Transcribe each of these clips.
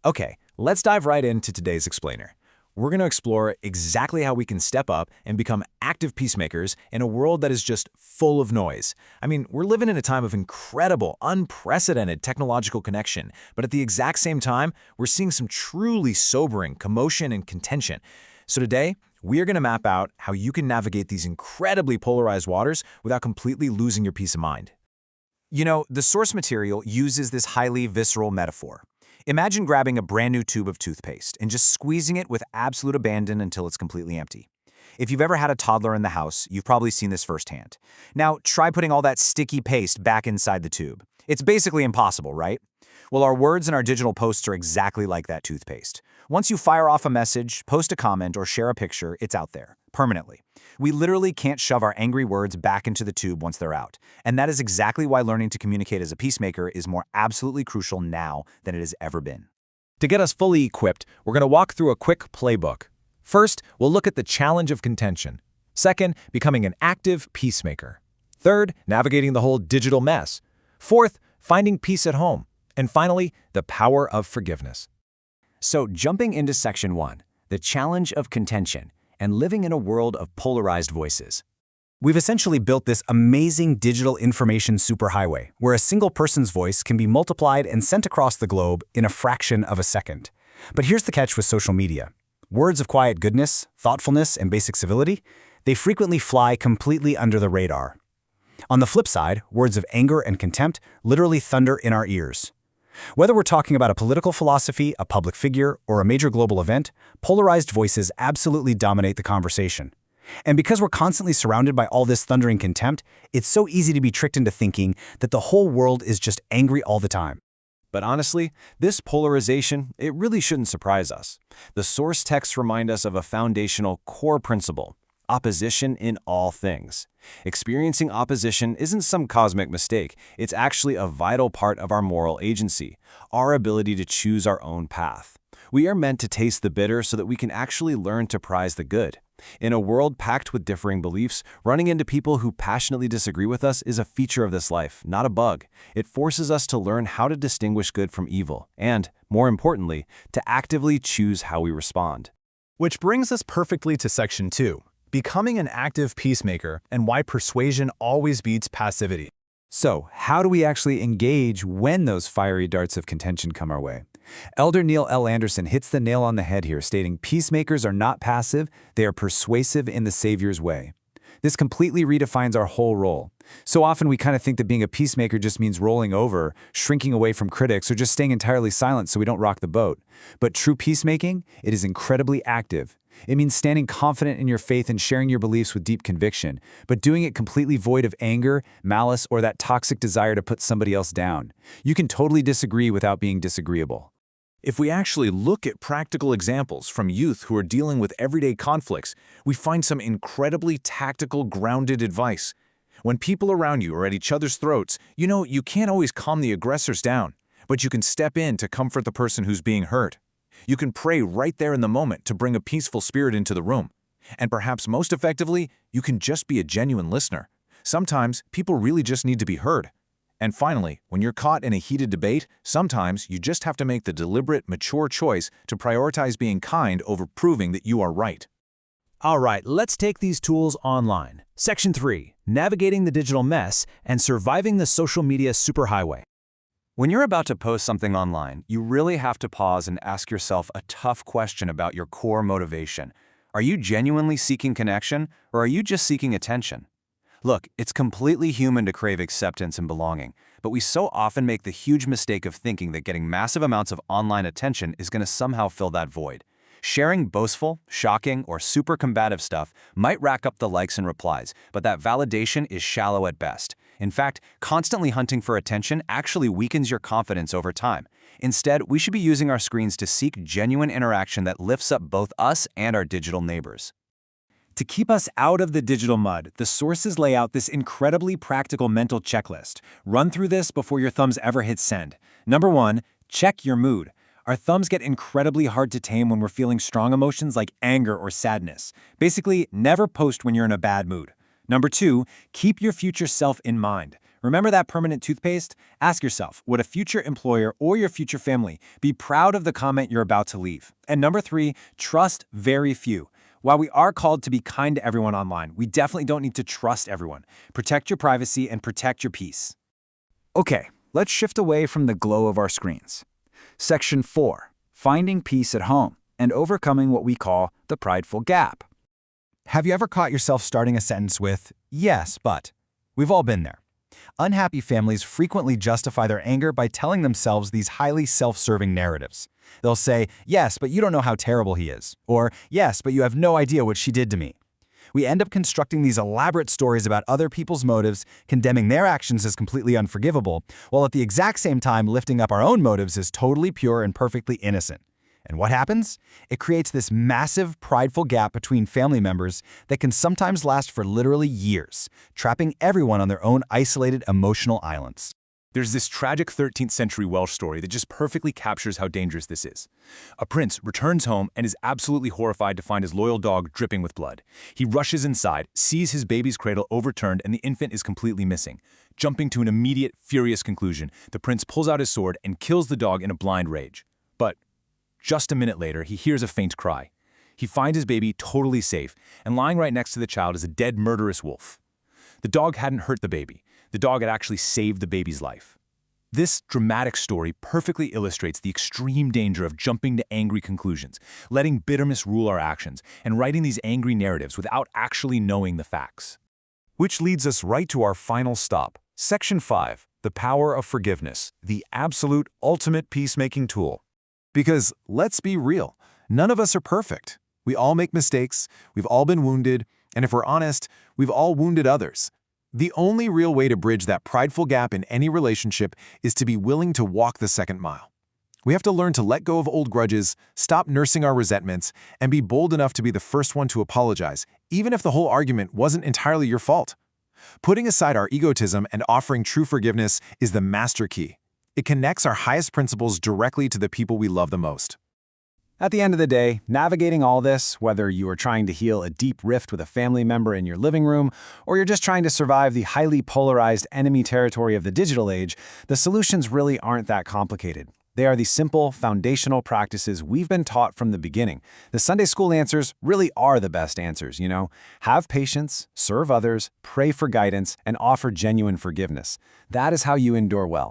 Okay, let's dive right into today's explainer. We're going to explore exactly how we can step up and become active peacemakers in a world that is just full of noise. I mean, we're living in a time of incredible, unprecedented technological connection, but at the exact same time, we're seeing some truly sobering commotion and contention. So today, we are going to map out how you can navigate these incredibly polarized waters without completely losing your peace of mind. You know, the source material uses this highly visceral metaphor. Imagine grabbing a brand new tube of toothpaste and just squeezing it with absolute abandon until it's completely empty. If you've ever had a toddler in the house, you've probably seen this firsthand. Now, try putting all that sticky paste back inside the tube. It's basically impossible, right? Well, our words and our digital posts are exactly like that toothpaste. Once you fire off a message, post a comment, or share a picture, it's out there, permanently. We literally can't shove our angry words back into the tube once they're out. And that is exactly why learning to communicate as a peacemaker is more absolutely crucial now than it has ever been. To get us fully equipped, we're going to walk through a quick playbook. First, we'll look at the challenge of contention. Second, becoming an active peacemaker. Third, navigating the whole digital mess. Fourth, finding peace at home. And finally, the power of forgiveness. So jumping into Section 1, the challenge of contention, and living in a world of polarized voices. We've essentially built this amazing digital information superhighway where a single person's voice can be multiplied and sent across the globe in a fraction of a second. But here's the catch with social media. Words of quiet goodness, thoughtfulness, and basic civility, they frequently fly completely under the radar. On the flip side, words of anger and contempt literally thunder in our ears. Whether we're talking about a political philosophy, a public figure, or a major global event, polarized voices absolutely dominate the conversation. And because we're constantly surrounded by all this thundering contempt, it's so easy to be tricked into thinking that the whole world is just angry all the time. But honestly, this polarization, it really shouldn't surprise us. The source texts remind us of a foundational core principle: opposition in all things. Experiencing opposition isn't some cosmic mistake. It's actually a vital part of our moral agency, our ability to choose our own path. We are meant to taste the bitter so that we can actually learn to prize the good. In a world packed with differing beliefs, running into people who passionately disagree with us is a feature of this life, not a bug. It forces us to learn how to distinguish good from evil and, more importantly, to actively choose how we respond. Which brings us perfectly to Section 2. Becoming an active peacemaker and why persuasion always beats passivity. So, how do we actually engage when those fiery darts of contention come our way? Elder Neil L. Anderson hits the nail on the head here, stating, "Peacemakers are not passive, they are persuasive in the Savior's way." This completely redefines our whole role. So often we kind of think that being a peacemaker just means rolling over, shrinking away from critics, or just staying entirely silent so we don't rock the boat. But true peacemaking, it is incredibly active. It means standing confident in your faith and sharing your beliefs with deep conviction, but doing it completely void of anger, malice, or that toxic desire to put somebody else down. You can totally disagree without being disagreeable. If we actually look at practical examples from youth who are dealing with everyday conflicts, we find some incredibly tactical, grounded advice. When people around you are at each other's throats, you can't always calm the aggressors down, but you can step in to comfort the person who's being hurt. You can pray right there in the moment to bring a peaceful spirit into the room. And perhaps most effectively, you can just be a genuine listener. Sometimes people really just need to be heard. And finally, when you're caught in a heated debate, sometimes you just have to make the deliberate, mature choice to prioritize being kind over proving that you are right. All right, let's take these tools online. Section 3, navigating the digital mess and surviving the social media superhighway. When you're about to post something online, you really have to pause and ask yourself a tough question about your core motivation. Are you genuinely seeking connection, or are you just seeking attention? Look, it's completely human to crave acceptance and belonging, but we so often make the huge mistake of thinking that getting massive amounts of online attention is going to somehow fill that void. Sharing boastful, shocking, or super combative stuff might rack up the likes and replies, but that validation is shallow at best. In fact, constantly hunting for attention actually weakens your confidence over time. Instead, we should be using our screens to seek genuine interaction that lifts up both us and our digital neighbors. To keep us out of the digital mud, the sources lay out this incredibly practical mental checklist. Run through this before your thumbs ever hit send. Number 1, check your mood. Our thumbs get incredibly hard to tame when we're feeling strong emotions like anger or sadness. Basically, never post when you're in a bad mood. Number 2, keep your future self in mind. Remember that permanent toothpaste? Ask yourself, would a future employer or your future family be proud of the comment you're about to leave? And number 3, trust very few. While we are called to be kind to everyone online, we definitely don't need to trust everyone. Protect your privacy and protect your peace. Okay, let's shift away from the glow of our screens. Section 4, finding peace at home and overcoming what we call the prideful gap. Have you ever caught yourself starting a sentence with, "yes, but"? We've all been there. Unhappy families frequently justify their anger by telling themselves these highly self-serving narratives. They'll say, "Yes, but you don't know how terrible he is," or "Yes, but you have no idea what she did to me." We end up constructing these elaborate stories about other people's motives, condemning their actions as completely unforgivable, while at the exact same time lifting up our own motives as totally pure and perfectly innocent. And what happens? It creates this massive, prideful gap between family members that can sometimes last for literally years, trapping everyone on their own isolated emotional islands. There's this tragic 13th century Welsh story that just perfectly captures how dangerous this is. A prince returns home and is absolutely horrified to find his loyal dog dripping with blood. He rushes inside, sees his baby's cradle overturned, and the infant is completely missing. Jumping to an immediate, furious conclusion, the prince pulls out his sword and kills the dog in a blind rage. But just a minute later, he hears a faint cry. He finds his baby totally safe, and lying right next to the child is a dead, murderous wolf. The dog hadn't hurt the baby. The dog had actually saved the baby's life. This dramatic story perfectly illustrates the extreme danger of jumping to angry conclusions, letting bitterness rule our actions, and writing these angry narratives without actually knowing the facts. Which leads us right to our final stop. Section 5, the power of forgiveness, the absolute ultimate peacemaking tool. Because, let's be real, none of us are perfect. We all make mistakes, we've all been wounded, and if we're honest, we've all wounded others. The only real way to bridge that prideful gap in any relationship is to be willing to walk the second mile. We have to learn to let go of old grudges, stop nursing our resentments, and be bold enough to be the first one to apologize, even if the whole argument wasn't entirely your fault. Putting aside our egotism and offering true forgiveness is the master key. It connects our highest principles directly to the people we love the most. At the end of the day, navigating all this, whether you are trying to heal a deep rift with a family member in your living room, or you're just trying to survive the highly polarized enemy territory of the digital age, the solutions really aren't that complicated. They are the simple, foundational practices we've been taught from the beginning. The Sunday school answers really are the best answers, you know? Have patience, serve others, pray for guidance, and offer genuine forgiveness. That is how you endure well.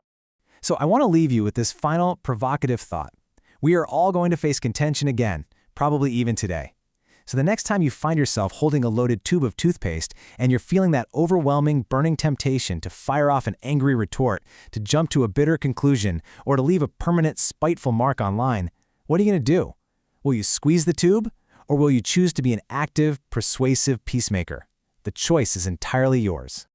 So I want to leave you with this final provocative thought. We are all going to face contention again, probably even today. So the next time you find yourself holding a loaded tube of toothpaste and you're feeling that overwhelming, burning temptation to fire off an angry retort, to jump to a bitter conclusion, or to leave a permanent, spiteful mark online, what are you going to do? Will you squeeze the tube, or will you choose to be an active, persuasive peacemaker? The choice is entirely yours.